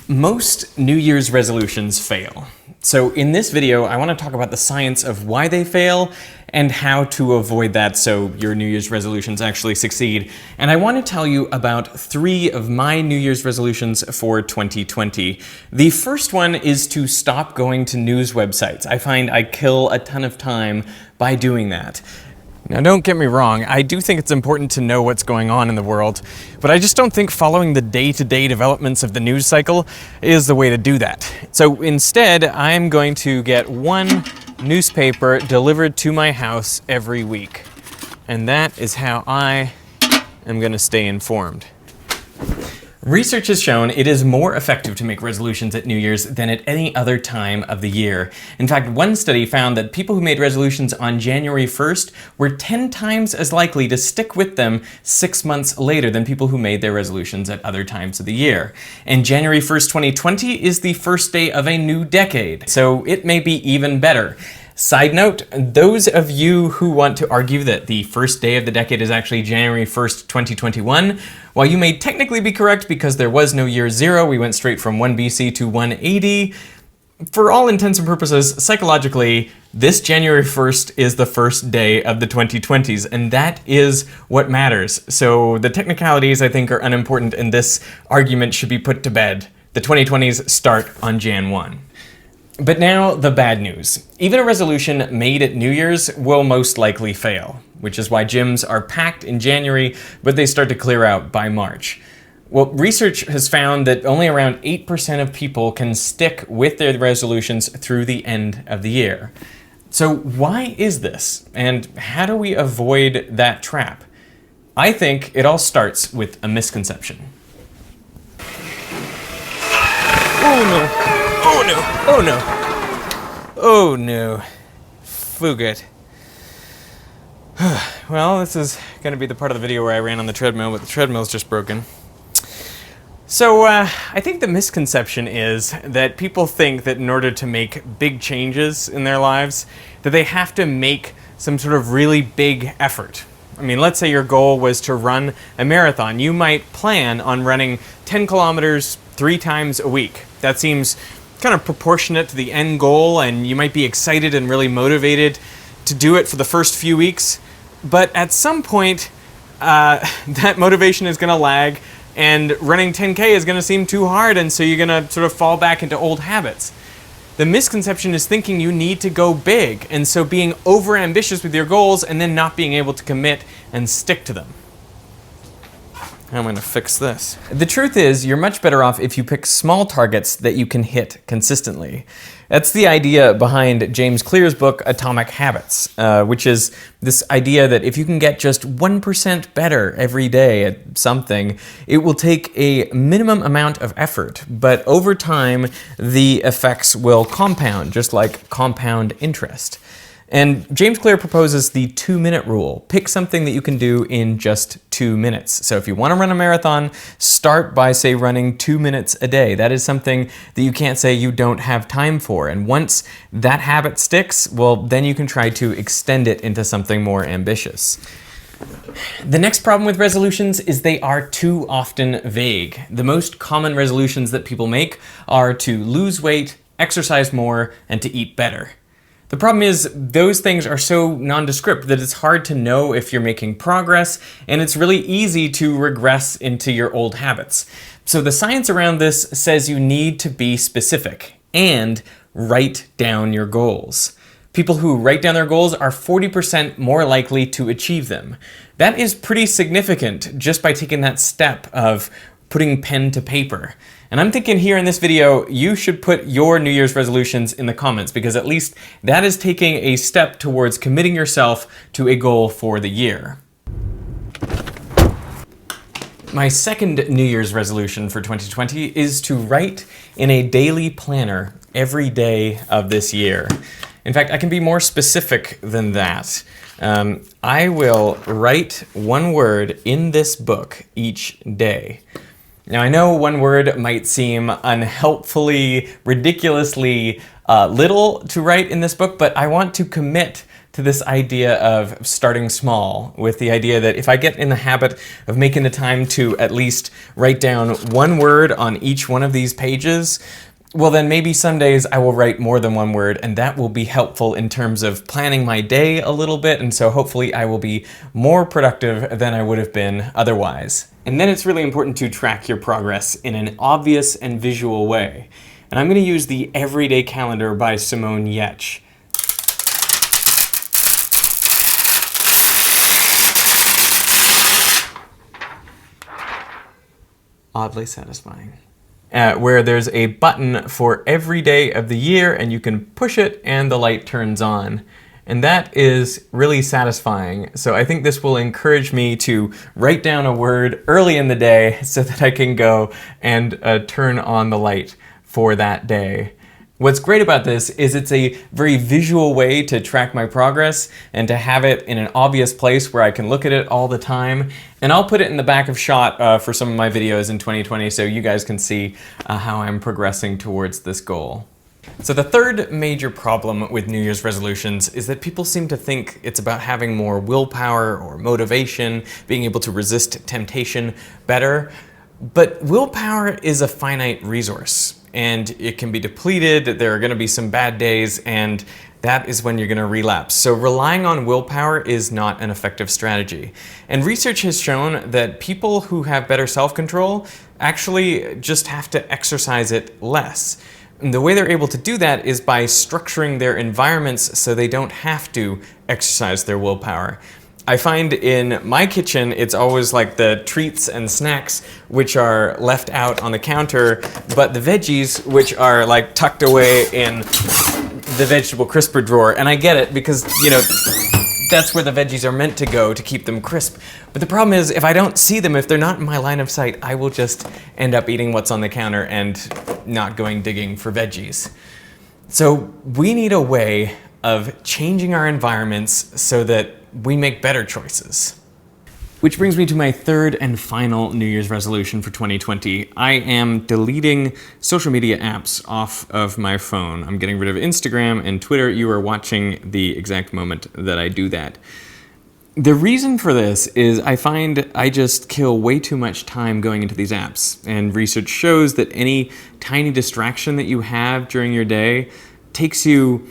Most New Year's resolutions fail. So in this video, I want to talk about the science of why they fail and how to avoid that so your New Year's resolutions actually succeed. And I want to tell you about 3 of my New Year's resolutions for 2020. The first one is to stop going to news websites. I find I kill a ton of time by doing that. Now, don't get me wrong, I do think it's important to know what's going on in the world, but I just don't think following the day-to-day developments of the news cycle is the way to do that. So instead, I'm going to get one newspaper delivered to my house every week. And that is how I am going to stay informed. Research has shown it is more effective to make resolutions at New Year's than at any other time of the year. In fact, one study found that people who made resolutions on January 1st were 10 times as likely to stick with them 6 months later than people who made their resolutions at other times of the year. And January 1st, 2020 is the first day of a new decade, so it may be even better. Side note, those of you who want to argue that the first day of the decade is actually January 1st, 2021, while you may technically be correct because there was no year 0, we went straight from 1 BC to 1 AD, for all intents and purposes, psychologically, this January 1st is the first day of the 2020s, and that is what matters. So the technicalities, I think, are unimportant, and this argument should be put to bed. The 2020s start on Jan 1. But now, the bad news. Even a resolution made at New Year's will most likely fail, which is why gyms are packed in January, but they start to clear out by March. Well, research has found that only around 8% of people can stick with their resolutions through the end of the year. So why is this? And how do we avoid that trap? I think it all starts with a misconception. Oh no! Oh no! Oh no! Oh no! Fugat. Well, this is going to be the part of the video where I ran on the treadmill, but the treadmill's just broken. So, I think the misconception is that people think that in order to make big changes in their lives, that they have to make some sort of really big effort. I mean, let's say your goal was to run a marathon. You might plan on running 10 kilometers 3 times a week. That seems kind of proportionate to the end goal, and you might be excited and really motivated to do it for the first few weeks. But at some point, that motivation is going to lag, and running 10K is going to seem too hard, and so you're going to sort of fall back into old habits. The misconception is thinking you need to go big, and so being overambitious with your goals and then not being able to commit and stick to them. I'm going to fix this. The truth is, you're much better off if you pick small targets that you can hit consistently. That's the idea behind James Clear's book, Atomic Habits, which is this idea that if you can get just 1% better every day at something, it will take a minimum amount of effort, but over time, the effects will compound, just like compound interest. And James Clear proposes the 2-minute rule. Pick something that you can do in just 2 minutes. So if you want to run a marathon, start by, say, running 2 minutes a day. That is something that you can't say you don't have time for. And once that habit sticks, well, then you can try to extend it into something more ambitious. The next problem with resolutions is they are too often vague. The most common resolutions that people make are to lose weight, exercise more, and to eat better. The problem is those things are so nondescript that it's hard to know if you're making progress, and it's really easy to regress into your old habits. So the science around this says you need to be specific and write down your goals. People who write down their goals are 40% more likely to achieve them. That is pretty significant just by taking that step of putting pen to paper. And I'm thinking here in this video, you should put your New Year's resolutions in the comments, because at least that is taking a step towards committing yourself to a goal for the year. My second New Year's resolution for 2020 is to write in a daily planner every day of this year. In fact, I can be more specific than that. I will write one word in this book each day. Now, I know one word might seem unhelpfully, ridiculously little to write in this book, but I want to commit to this idea of starting small, with the idea that if I get in the habit of making the time to at least write down one word on each one of these pages, well then maybe some days I will write more than one word, and that will be helpful in terms of planning my day a little bit, and so hopefully I will be more productive than I would have been otherwise. And then it's really important to track your progress in an obvious and visual way. And I'm going to use the Everyday Calendar by Simone. Oddly satisfying. Where there's a button for every day of the year, and you can push it and the light turns on. And that is really satisfying. So I think this will encourage me to write down a word early in the day so that I can go and turn on the light for that day. What's great about this is it's a very visual way to track my progress and to have it in an obvious place where I can look at it all the time. And I'll put it in the back of shot for some of my videos in 2020 so you guys can see how I'm progressing towards this goal. So the third major problem with New Year's resolutions is that people seem to think it's about having more willpower or motivation, being able to resist temptation better. But willpower is a finite resource, and it can be depleted. There are going to be some bad days, and that is when you're going to relapse. So relying on willpower is not an effective strategy. And research has shown that people who have better self-control actually just have to exercise it less. And the way they're able to do that is by structuring their environments so they don't have to exercise their willpower. I find in my kitchen, it's always like the treats and snacks which are left out on the counter, but the veggies which are like tucked away in the vegetable crisper drawer. And I get it because, you know, that's where the veggies are meant to go to keep them crisp. But the problem is if I don't see them, if they're not in my line of sight, I will just end up eating what's on the counter and not going digging for veggies. So we need a way of changing our environments so that we make better choices. Which brings me to my third and final New Year's resolution for 2020. I am deleting social media apps off of my phone. I'm getting rid of Instagram and Twitter. You are watching the exact moment that I do that. The reason for this is I find I just kill way too much time going into these apps. And research shows that any tiny distraction that you have during your day takes you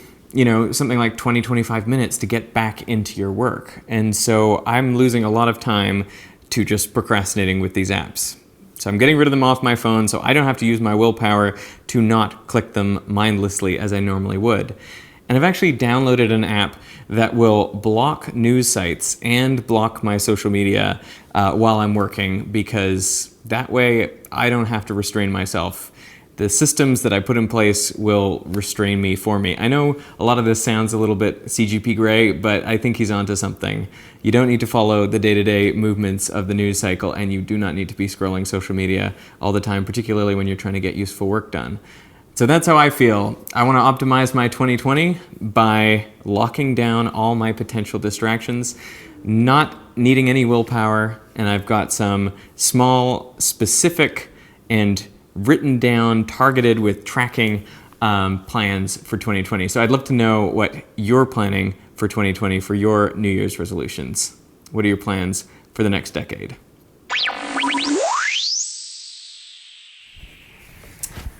something like 20, 25 minutes to get back into your work. And so I'm losing a lot of time to just procrastinating with these apps. So I'm getting rid of them off my phone so I don't have to use my willpower to not click them mindlessly as I normally would. And I've actually downloaded an app that will block news sites and block my social media while I'm working, because that way I don't have to restrain myself. The systems that I put in place will restrain me for me. I know a lot of this sounds a little bit CGP gray, but I think he's onto something. You don't need to follow the day-to-day movements of the news cycle, and you do not need to be scrolling social media all the time, particularly when you're trying to get useful work done. So that's how I feel. I want to optimize my 2020 by locking down all my potential distractions, not needing any willpower, and I've got some small, specific, and written down, targeted with tracking plans for 2020. So I'd love to know what you're planning for 2020 for your New Year's resolutions. What are your plans for the next decade?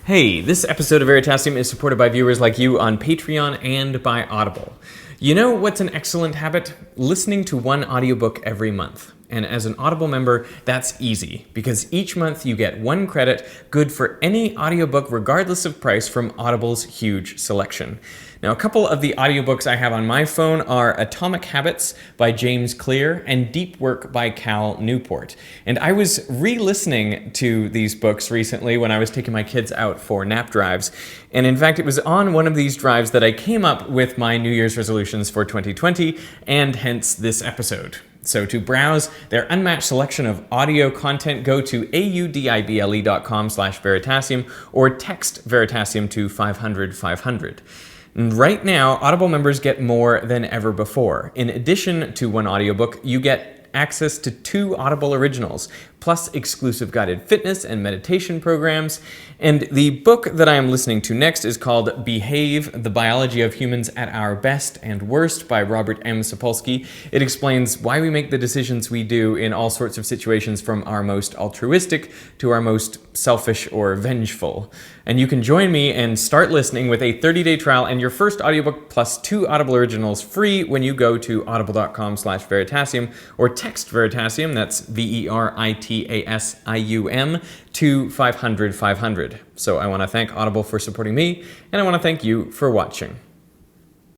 Hey, this episode of Veritasium is supported by viewers like you on Patreon and by Audible. You know what's an excellent habit? Listening to one audiobook every month. And as an Audible member, that's easy, because each month you get 1 credit, good for any audiobook regardless of price from Audible's huge selection. Now, a couple of the audiobooks I have on my phone are Atomic Habits by James Clear and Deep Work by Cal Newport. And I was re-listening to these books recently when I was taking my kids out for nap drives. And in fact, it was on one of these drives that I came up with my New Year's resolutions for 2020, and hence this episode. So to browse their unmatched selection of audio content, go to audible.com/Veritasium or text Veritasium to 500-500. And right now, Audible members get more than ever before. In addition to one audiobook, you get access to 2 Audible originals, plus exclusive guided fitness and meditation programs. And the book that I am listening to next is called Behave, The Biology of Humans at Our Best and Worst by Robert M. Sapolsky. It explains why we make the decisions we do in all sorts of situations, from our most altruistic to our most selfish or vengeful. And you can join me and start listening with a 30-day trial and your first audiobook plus 2 Audible originals free when you go to audible.com/Veritasium or text Veritasium, that's Veritasium, to 500 500. So I want to thank Audible for supporting me, and I want to thank you for watching.